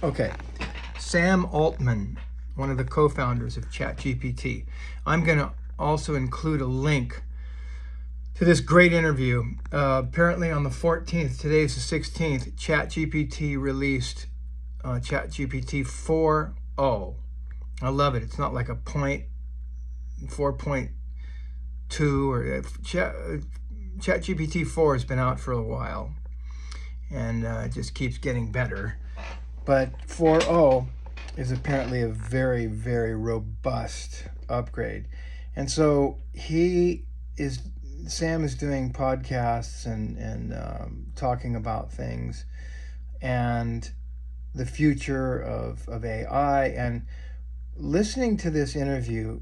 Okay, Sam Altman, one of the co-founders of ChatGPT. I'm going to also include a link to this great interview. Apparently on the 14th, today's the 16th, ChatGPT released ChatGPT 4.0. I love it. It's not like a 4.2 or ChatGPT 4 has been out for a while, and it just keeps getting better. But 4.0 is apparently a very, very robust upgrade. And so Sam is doing podcasts and talking about things and the future of AI. And listening to this interview,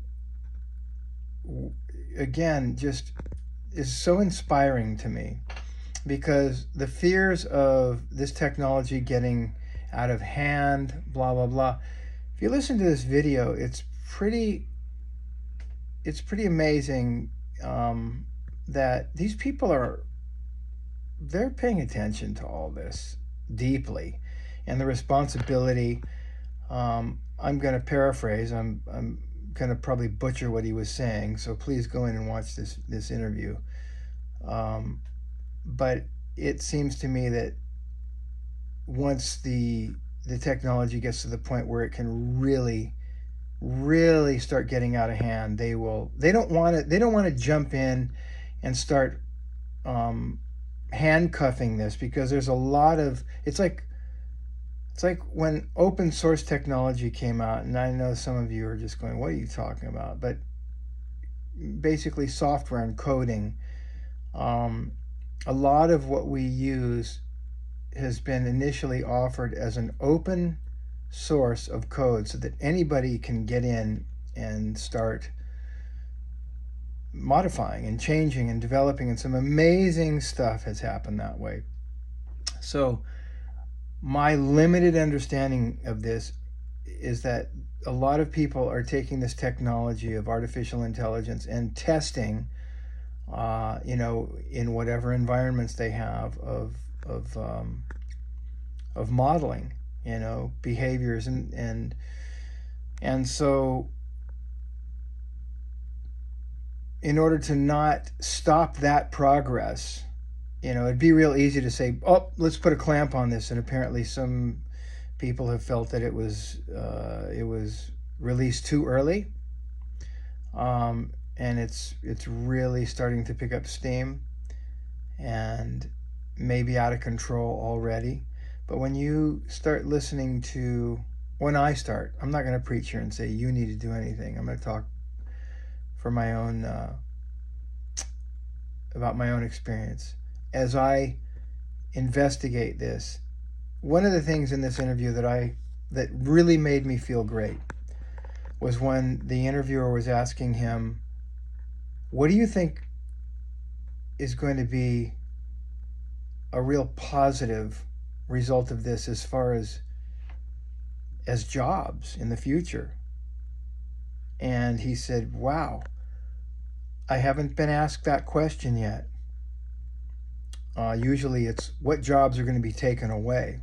again, just is so inspiring to me, because the fears of this technology getting out of hand, blah, blah, blah. If you listen to this video, it's pretty amazing that these people they're paying attention to all this deeply, and the responsibility. I'm going to paraphrase. I'm going to probably butcher what he was saying, so please go in and watch this interview. But it seems to me that once the technology gets to the point where it can really start getting out of hand, they don't want to jump in and start handcuffing this, because there's a lot of it's like when open source technology came out, and I know some of you are just going, what are you talking about? But basically software and coding, a lot of what we use has been initially offered as an open source of code, so that anybody can get in and start modifying and changing and developing, and some amazing stuff has happened that way. So my limited understanding of this is that a lot of people are taking this technology of artificial intelligence and testing, in whatever environments they have of modeling, behaviors, and so in order to not stop that progress, it'd be real easy to say, oh, let's put a clamp on this. And apparently some people have felt that it was released too early, and it's really starting to pick up steam and maybe out of control already. But when you start listening to, I'm not going to preach here and say you need to do anything. I'm going to talk for my own about my own experience as I investigate this. One of the things in this interview that really made me feel great was when the interviewer was asking him, what do you think is going to be a real positive result of this as far as jobs in the future? And he said, wow, I haven't been asked that question yet. Usually it's what jobs are going to be taken away.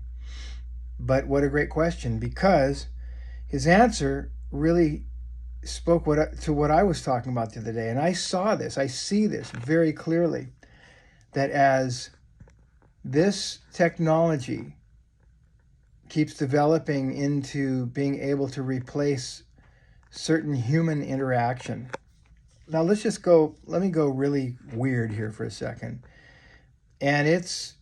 But what a great question, because his answer really spoke to what I was talking about the other day. And I see this very clearly, that as this technology keeps developing into being able to replace certain human interaction. Now let me go really weird here for a second. And it's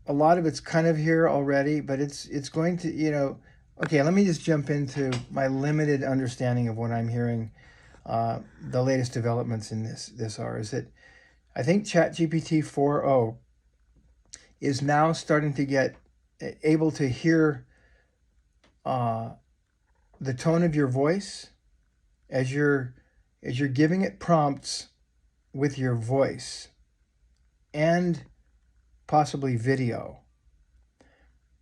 a lot of it's kind of here already, but it's going to, okay, let me just jump into my limited understanding of what I'm hearing. The latest developments in this is that I think ChatGPT 4.0 is now starting to get able to hear the tone of your voice as you're giving it prompts with your voice and possibly video.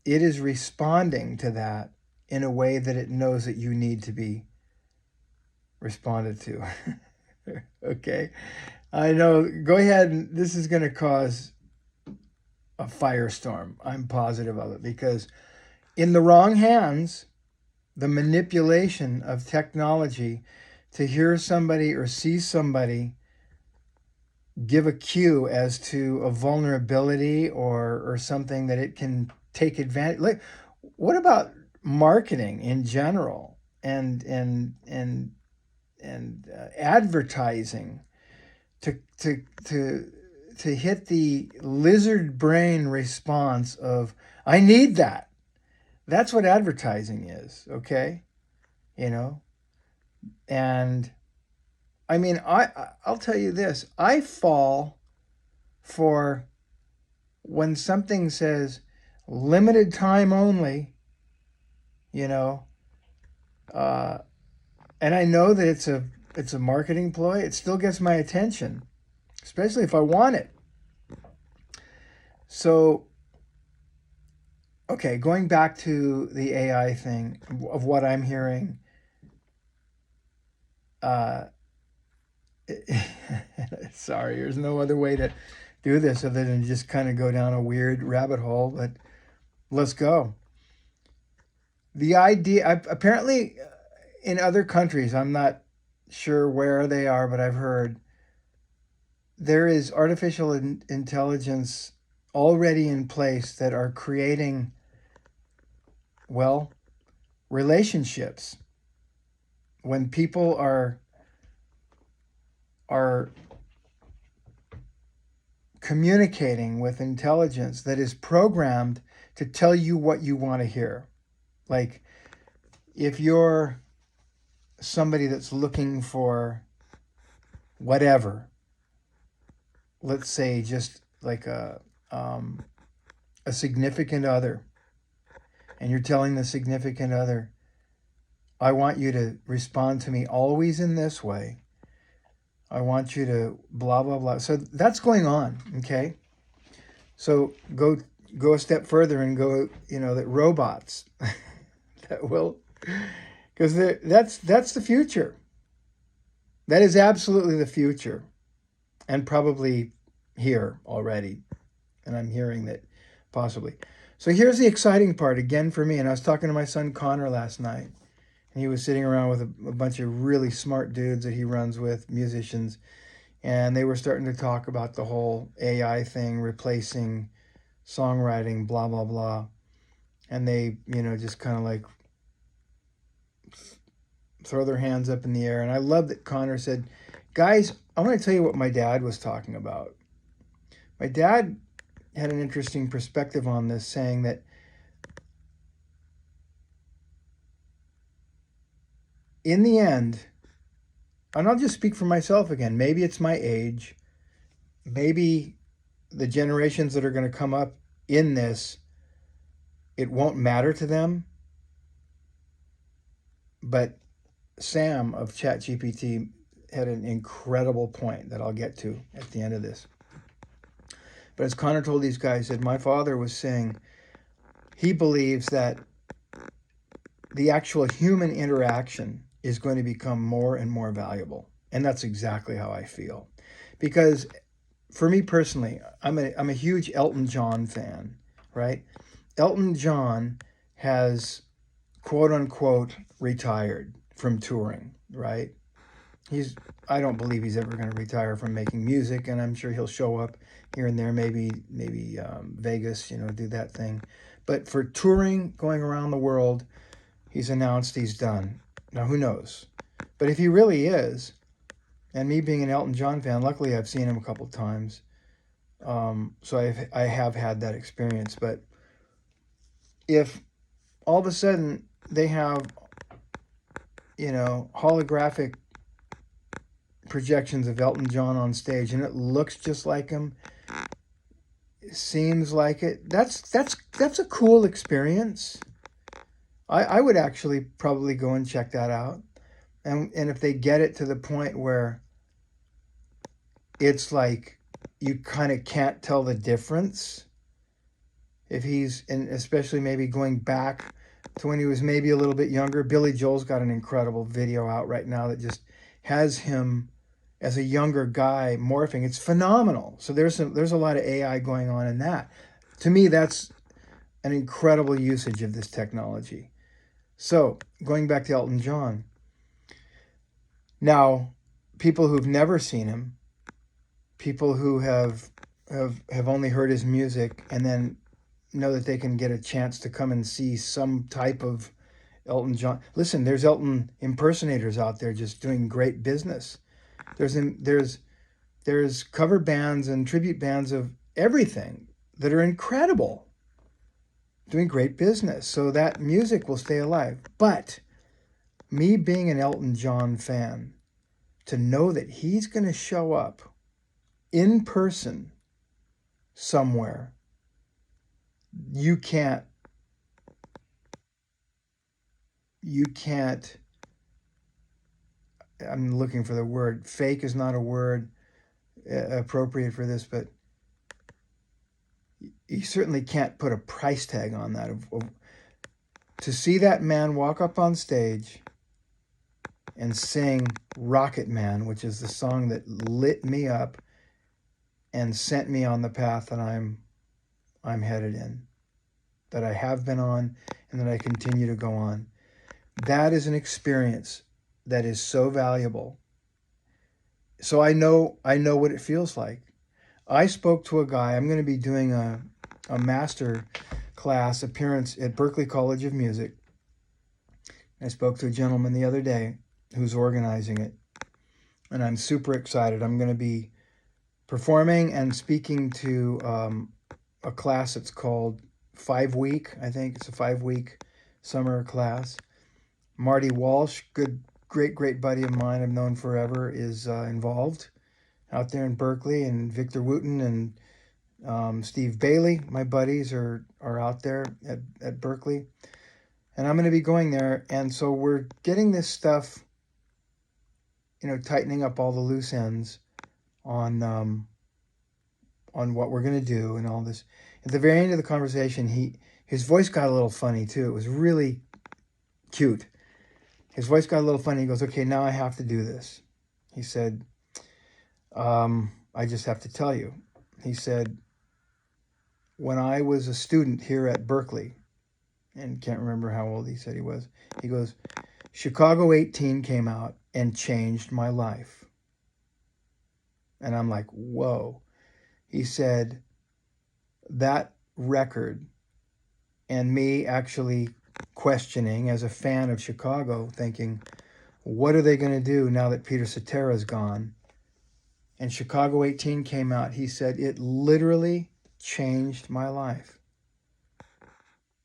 It is responding to that in a way that it knows that you need to be responded to. Okay, I know. Go ahead. This is going to cause a firestorm. I'm positive of it, because in the wrong hands, the manipulation of technology to hear somebody or see somebody give a cue as to a vulnerability or something that it can take advantage. Like, what about marketing in general and advertising to to to to hit the lizard brain response of I need that. That's what advertising is, okay? You know, and I mean, I'll tell you this: I fall for when something says limited time only, you know, uh, and I know that it's a marketing ploy. It still gets my attention, especially if I want it. So, okay, going back to the AI thing of what I'm hearing. Uh, sorry, there's no other way to do this other than just kind of go down a weird rabbit hole, but let's go. The idea, apparently, in other countries, I'm not sure where they are, but I've heard there is artificial intelligence already in place that are creating, well, relationships. When people are communicating with intelligence that is programmed to tell you what you want to hear. Like, if you're somebody that's looking for whatever, let's say just like a significant other, and you're telling the significant other, I want you to respond to me always in this way. I want you to blah, blah, blah. So that's going on, okay? So go a step further and go, that robots that will, because that's the future. That is absolutely the future, and probably here already. And I'm hearing that possibly. So here's the exciting part again for me. And I was talking to my son Connor last night, and he was sitting around with a bunch of really smart dudes that he runs with, musicians, and they were starting to talk about the whole AI thing replacing songwriting, blah, blah, blah. And they, just kind of like throw their hands up in the air. And I love that Connor said, guys, I'm going to tell you what my dad was talking about. My dad had an interesting perspective on this, saying that in the end, and I'll just speak for myself again, maybe it's my age, maybe the generations that are going to come up in this, it won't matter to them. But Sam of ChatGPT had an incredible point that I'll get to at the end of this. But as Connor told these guys, that my father was saying he believes that the actual human interaction is going to become more and more valuable. And that's exactly how I feel. Because for me personally, I'm a huge Elton John fan, right? Elton John has, quote unquote, retired from touring, right? I don't believe he's ever going to retire from making music, and I'm sure he'll show up here and there, maybe Vegas, do that thing. But for touring, going around the world, he's announced he's done. Now, who knows? But if he really is, and me being an Elton John fan, luckily I've seen him a couple times, so I have had that experience. But if all of a sudden they have, holographic projections of Elton John on stage, and it looks just like him, seems like it, that's a cool experience. I would actually probably go and check that out. And if they get it to the point where it's like you kind of can't tell the difference, if he's, and especially maybe going back to when he was maybe a little bit younger. Billy Joel's got an incredible video out right now that just has him as a younger guy morphing. It's phenomenal. So there's a lot of AI going on in that. To me, that's an incredible usage of this technology. So, going back to Elton John. Now, people who've never seen him, people who have only heard his music and then know that they can get a chance to come and see some type of Elton John. Listen, there's Elton impersonators out there just doing great business. There's cover bands and tribute bands of everything that are incredible, doing great business. So that music will stay alive. But me being an Elton John fan, to know that he's going to show up in person somewhere, you can't I'm looking for the word. Fake is not a word appropriate for this, but you certainly can't put a price tag on that. To see that man walk up on stage and sing Rocket Man, which is the song that lit me up and sent me on the path that I'm headed in, that I have been on, and that I continue to go on. That is an experience that is so valuable. So I know what it feels like. I spoke to a guy. I'm going to be doing a master class appearance at Berklee College of Music. I spoke to a gentleman the other day who's organizing it, and I'm super excited. I'm going to be performing and speaking to a class that's called 5 Week. I think it's a 5-week summer class. Marty Walsh, great buddy of mine I've known forever, is involved out there in Berklee, and Victor Wooten and Steve Bailey, my buddies, are out there at Berklee. And I'm going to be going there. And so we're getting this stuff, tightening up all the loose ends on what we're going to do and all this. At the very end of the conversation, his voice got a little funny too. It was really cute. His voice got a little funny. He goes, "Okay, now I have to do this." He said, "I just have to tell you." He said, "When I was a student here at Berklee," and can't remember how old he said he was, he goes, "Chicago 18 came out and changed my life." And I'm like, whoa. He said, that record, and me actually questioning as a fan of Chicago, thinking, what are they going to do now that Peter Cetera's gone? And Chicago 18 came out. He said, it literally changed my life.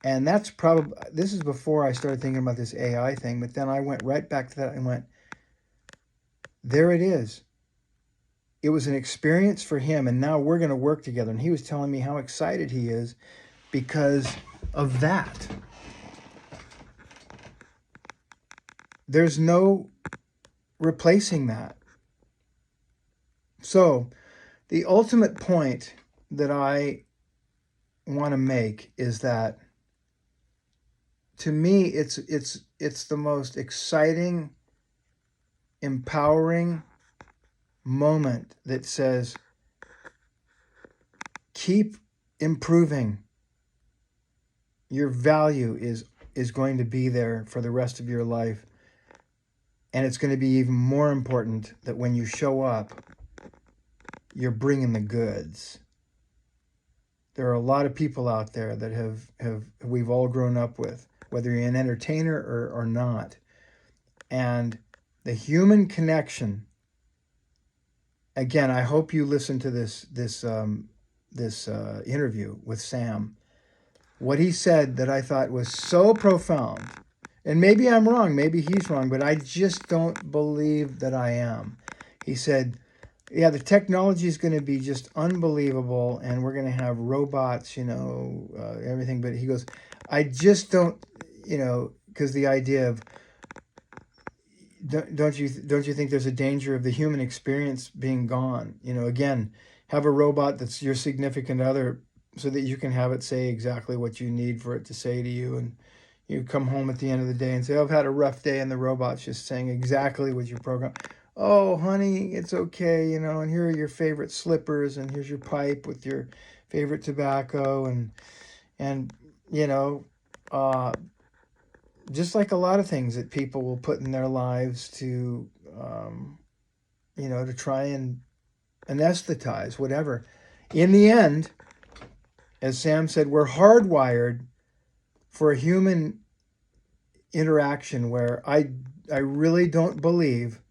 And that's probably, this is before I started thinking about this AI thing, but then I went right back to that and went, there it is. It was an experience for him, and now we're going to work together. And he was telling me how excited he is because of that. There's no replacing that. So the ultimate point that I want to make is that, to me, it's the most exciting, empowering moment that says, keep improving. Your value is going to be there for the rest of your life. And it's going to be even more important that when you show up, you're bringing the goods. There are a lot of people out there that we've all grown up with, whether you're an entertainer or not. And the human connection, again, I hope you listen to this interview with Sam. What he said that I thought was so profound, and maybe I'm wrong, maybe he's wrong, but I just don't believe that I am. He said, yeah, the technology is going to be just unbelievable, and we're going to have robots, everything. But he goes, I just don't, because the idea of, don't you think there's a danger of the human experience being gone? Again, have a robot that's your significant other, so that you can have it say exactly what you need for it to say to you, and you come home at the end of the day and say, I've had a rough day, and the robot's just saying exactly what you programmed. Oh, honey, it's okay, and here are your favorite slippers, and here's your pipe with your favorite tobacco, and you know, uh, just like a lot of things that people will put in their lives to, to try and anesthetize whatever. In the end, as Sam said, we're hardwired for a human interaction where I really don't believe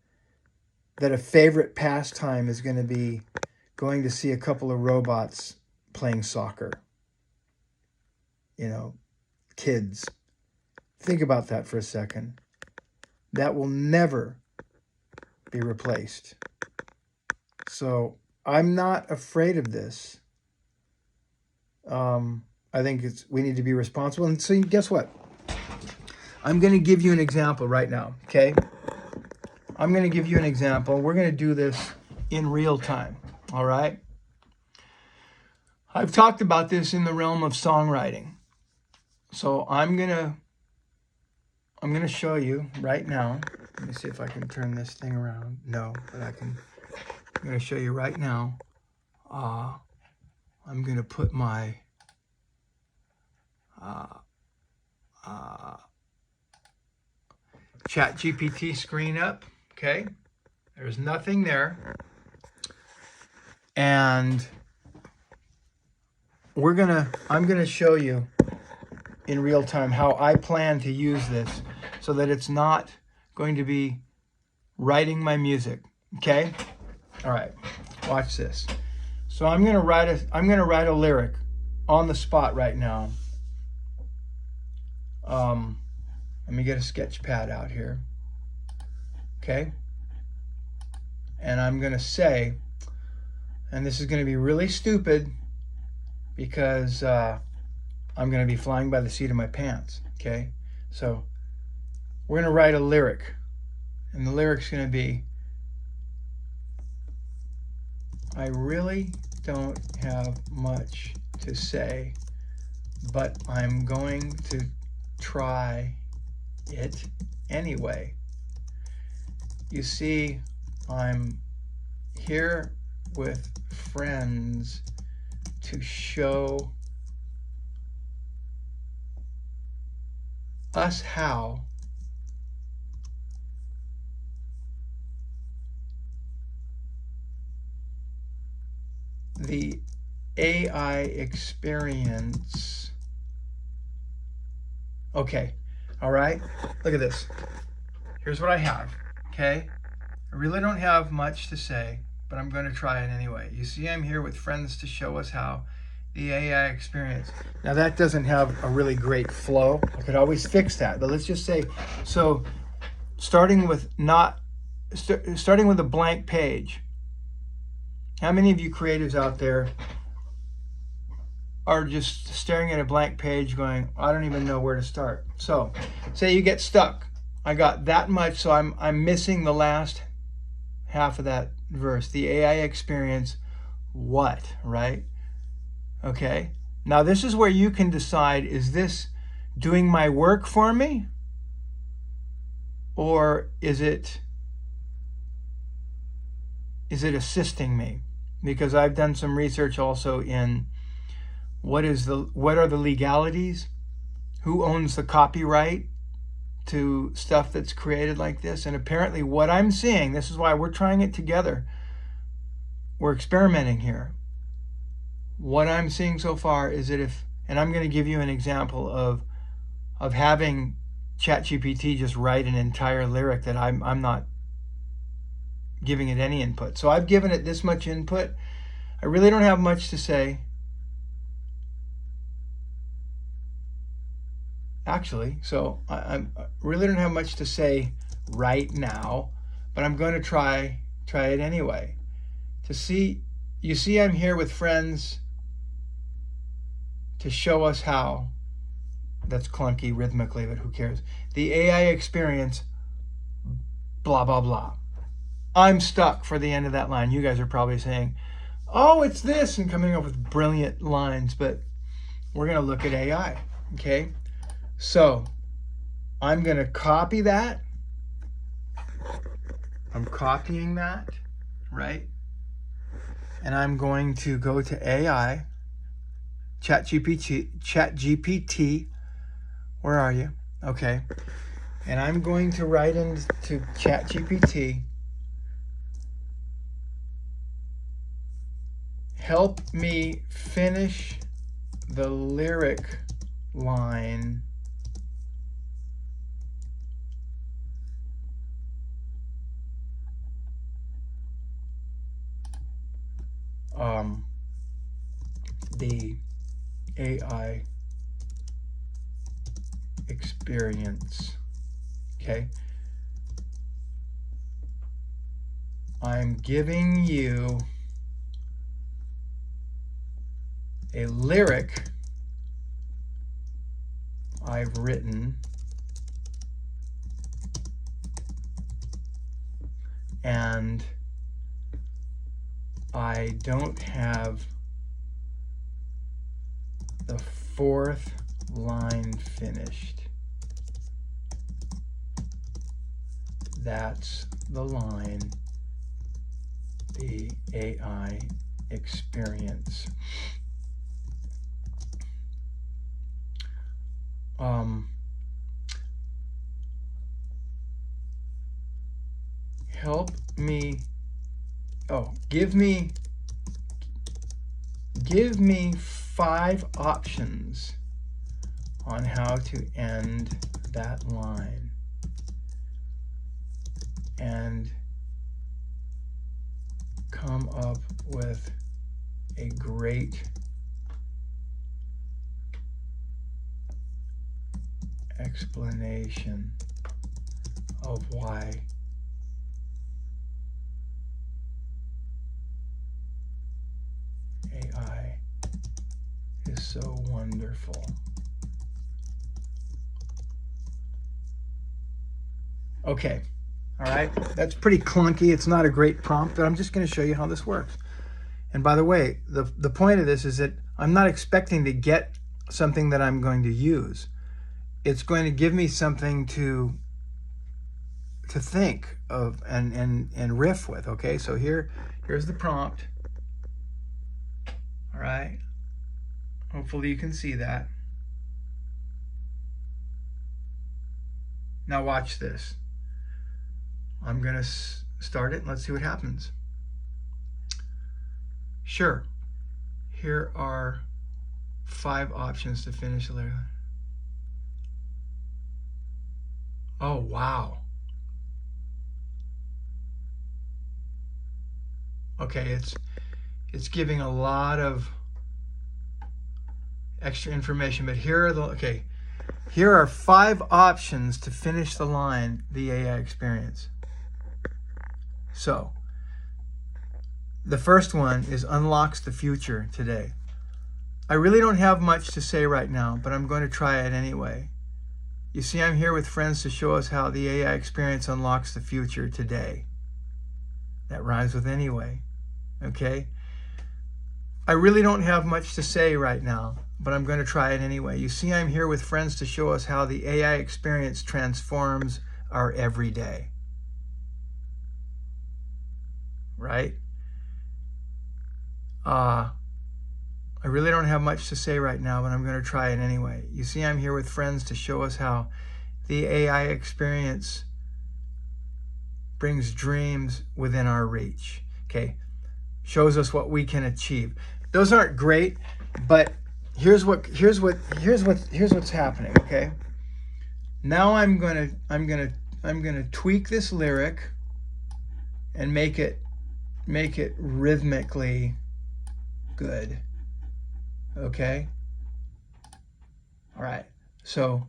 that a favorite pastime is going to be going to see a couple of robots playing soccer. Kids. Think about that for a second. That will never be replaced. So I'm not afraid of this. I think we need to be responsible. And so guess what? I'm going to give you an example right now, okay? I'm going to give you an example. We're going to do this in real time, all right? I've talked about this in the realm of songwriting. So I'm going to show you right now. Let me see if I can turn this thing around. No, but I'm going to show you right now. I'm going to put my ChatGPT screen up. Okay, there's nothing there, and I'm gonna show you in real time how I plan to use this, so that it's not going to be writing my music. Okay, all right, watch this. So I'm gonna write a lyric on the spot right now. Let me get a sketch pad out here. Okay. And I'm going to say, and this is going to be really stupid because I'm going to be flying by the seat of my pants. Okay. So we're going to write a lyric, and the lyric's going to be, I really don't have much to say, but I'm going to try it anyway. You see, I'm here with friends to show us how the AI experience. Okay, all right, look at this. Here's what I have, okay? I really don't have much to say, but I'm going to try it anyway. You see, I'm here with friends to show us how the AI experience. Now that doesn't have a really great flow. I could always fix that, but let's just say, so starting with a blank page. How many of you creatives out there are just staring at a blank page going, I don't even know where to start? So say you get stuck. I got that much, so I'm missing the last half of that verse. The AI experience what, right? Okay. Now this is where you can decide, is this doing my work for me? Or is it assisting me? Because I've done some research also in what are the legalities? Who owns the copyright to stuff that's created like this? And apparently what I'm seeing, this is why we're trying it together. We're experimenting here. What I'm seeing so far is that and I'm going to give you an example of having ChatGPT just write an entire lyric that I'm not giving it any input. So I've given it this much input. I really don't have much to say. Actually, so I really don't have much to say right now, but I'm going to try it anyway. You see, I'm here with friends to show us how. That's clunky rhythmically, but who cares? The AI experience, blah, blah, blah. I'm stuck for the end of that line. You guys are probably saying, oh, it's this, and coming up with brilliant lines, but we're going to look at AI, okay? So I'm going to copy that. I'm copying that, right? And I'm going to go to AI, ChatGPT, where are you? Okay. And I'm going to write into ChatGPT, help me finish the lyric line the AI experience. Okay. I'm giving you a lyric I've written, and I don't have the fourth line finished. That's the line the AI experience. Help me, give me 5 options on how to end that line, and come up with a great explanation of why AI is so wonderful. Okay, all right, that's pretty clunky. It's not a great prompt, but I'm just going to show you how this works. And by the way, the point of this is that I'm not expecting to get something that I'm going to use. It's going to give me something to think of and riff with. Okay, so here's the prompt. All right, hopefully you can see that. Now watch this. I'm gonna start it and let's see what happens. Sure, here are 5 options to finish the lyric. Oh, wow. Okay, it's giving a lot of extra information, but here are 5 options to finish the line, the AI experience. So, the first one is unlocks the future today. I really don't have much to say right now, but I'm going to try it anyway. You see, I'm here with friends to show us how the AI experience unlocks the future today. That rhymes with anyway, okay? I really don't have much to say right now, but I'm going to try it anyway. You see, I'm here with friends to show us how the AI experience transforms our everyday. Right? I really don't have much to say right now, but I'm going to try it anyway. You see, I'm here with friends to show us how the AI experience brings dreams within our reach. Okay, shows us what we can achieve. Those aren't great, but here's what's happening. Okay, now I'm gonna tweak this lyric and make it rhythmically good. Okay. All right. So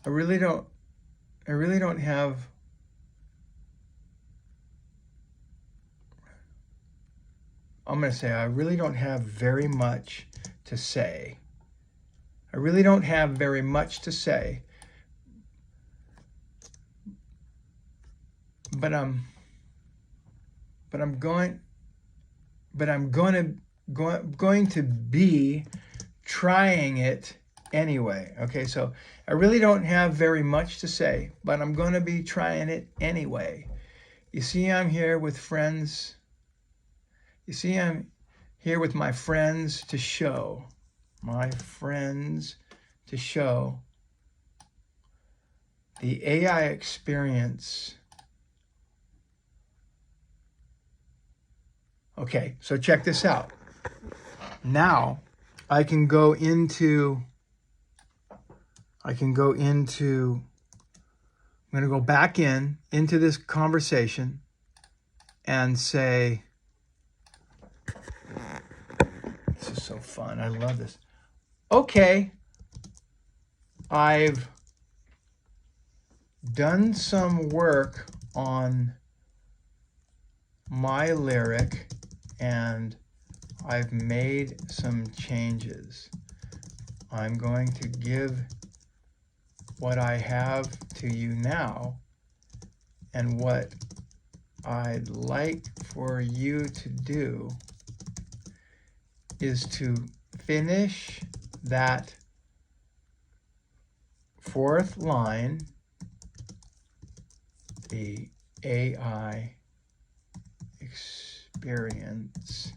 I really don't have I'm going to say I really don't have very much to say. I really don't have very much to say. But I'm going to be trying it anyway. Okay, so I really don't have very much to say, but I'm going to be trying it anyway. You see, I'm here with friends. You see, I'm here with my friends to show. My friends to show the AI experience. Okay, so check this out. Now I can go into, I'm going to go back into this conversation and say, this is so fun. I love this. Okay, I've done some work on my lyric and I've made some changes. I'm going to give what I have to you now, and what I'd like for you to do is to finish that fourth line, the AI experience.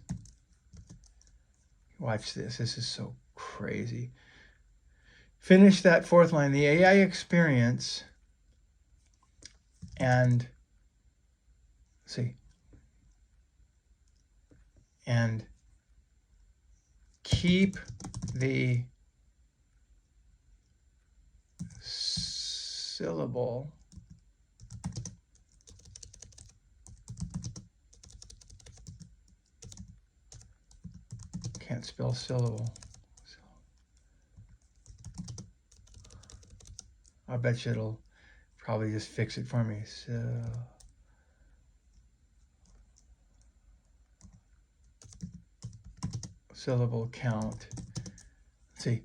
Watch this. This is so crazy. Finish that fourth line, the AI experience, and see, and keep the syllable can't spell syllable. I bet you it'll probably just fix it for me. So syllable count. Let's see.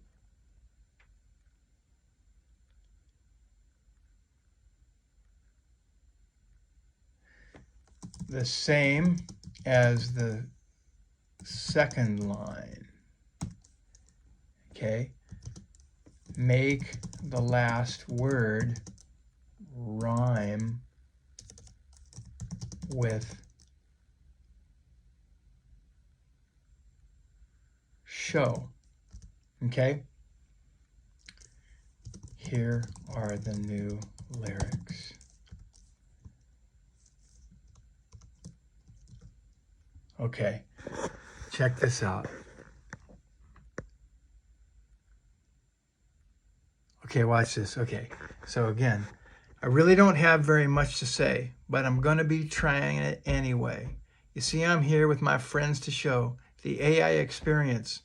The same as the second line. Okay. Make the last word rhyme with show. Okay? Here are the new lyrics. Okay, check this out. Okay, watch this. Okay, so again, I really don't have very much to say, but I'm going to be trying it anyway. You see, I'm here with my friends to show the AI experience,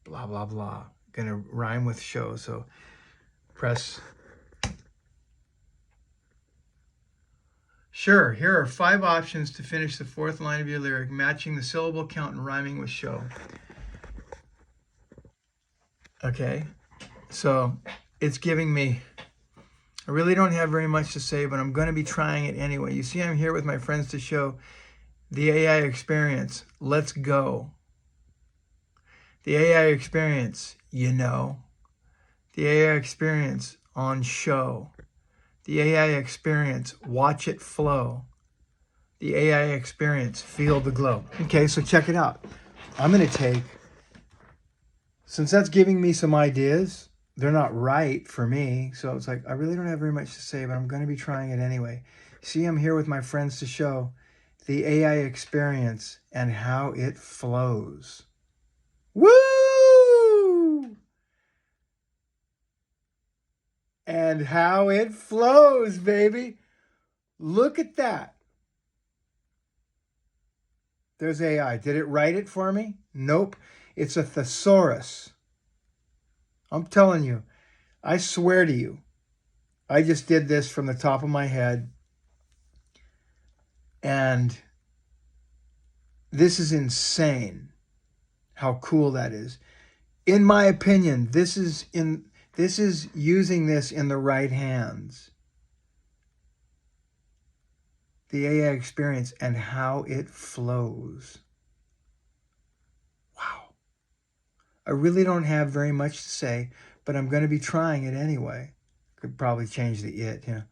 blah, blah, blah. Going to rhyme with show, so press. Sure, here are 5 options to finish the fourth line of your lyric, matching the syllable count and rhyming with show. Okay, so it's giving me, I really don't have very much to say, but I'm going to be trying it anyway. You see, I'm here with my friends to show the AI experience. Let's go. The AI experience, you know. The AI experience on show. The AI experience, watch it flow. The AI experience, feel the glow. Okay, so check it out. I'm going to take, since that's giving me some ideas, they're not right for me. So it's like, I really don't have very much to say, but I'm going to be trying it anyway. See, I'm here with my friends to show the AI experience and how it flows. Woo! And how it flows, baby. Look at that. There's AI. Did it write it for me? Nope. It's a thesaurus. I'm telling you, I swear to you, I just did this from the top of my head. And this is insane how cool that is. In my opinion, this is using this in the right hands. The AI experience and how it flows. Wow. I really don't have very much to say, but I'm going to be trying it anyway. Could probably change the it, you know.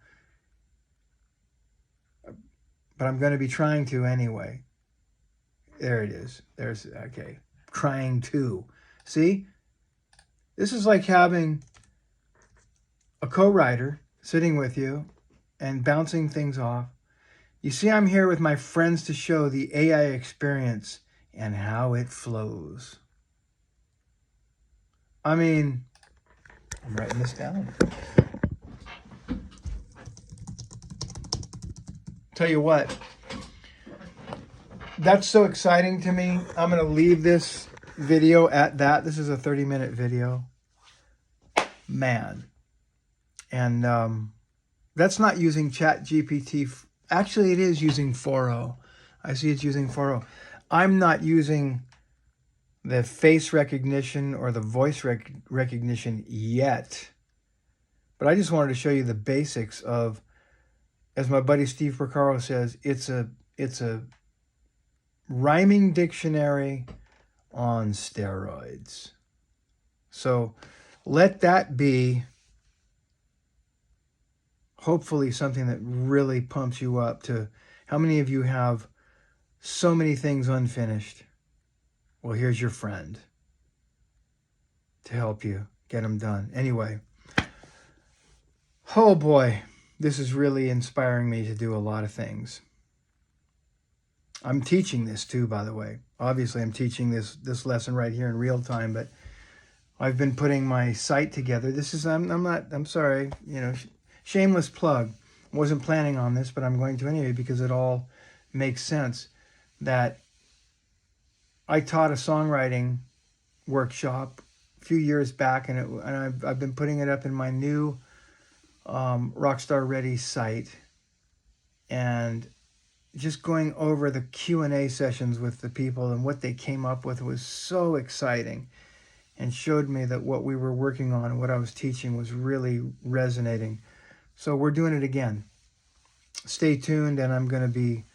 but I'm going to be trying to anyway. There it is. There's, okay. Trying to. See? This is like having a co-writer sitting with you and bouncing things off. You see, I'm here with my friends to show the AI experience and how it flows. I mean, I'm writing this down. Tell you what, that's so exciting to me. I'm going to leave this video at that. This is a 30-minute video. Man. And that's not using ChatGPT. Actually, it is using 4.0. I see it's using 4.0. I'm not using the face recognition or the voice recognition yet. But I just wanted to show you the basics of, as my buddy Steve Porcaro says, it's a rhyming dictionary on steroids. So let that be hopefully something that really pumps you up to, how many of you have so many things unfinished? Well, here's your friend to help you get them done. Anyway, oh boy, this is really inspiring me to do a lot of things. I'm teaching this too, by the way. Obviously, I'm teaching this lesson right here in real time, but I've been putting my site together. This is, I'm sorry, you know, shameless plug. I wasn't planning on this, but I'm going to anyway because it all makes sense. That I taught a songwriting workshop a few years back, and I've been putting it up in my new Rockstar Ready site, and just going over the Q&A sessions with the people and what they came up with was so exciting, and showed me that what we were working on and what I was teaching was really resonating. So we're doing it again. Stay tuned, and I'm going to be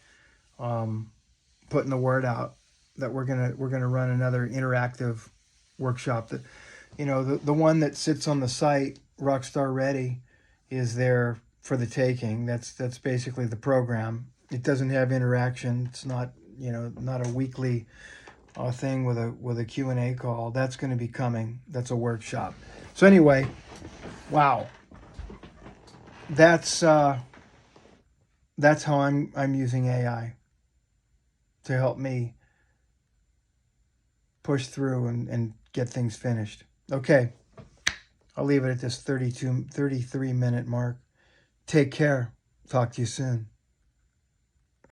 putting the word out that we're gonna run another interactive workshop. That, you know, the one that sits on the site, Rockstar Ready, is there for the taking. That's basically the program. It doesn't have interaction. It's not, you know, not a weekly thing with a Q&A call. That's going to be coming. That's a workshop. So anyway, wow. That's how I'm using AI to help me push through and get things finished. Okay, I'll leave it at this 33-minute mark. Take care. Talk to you soon.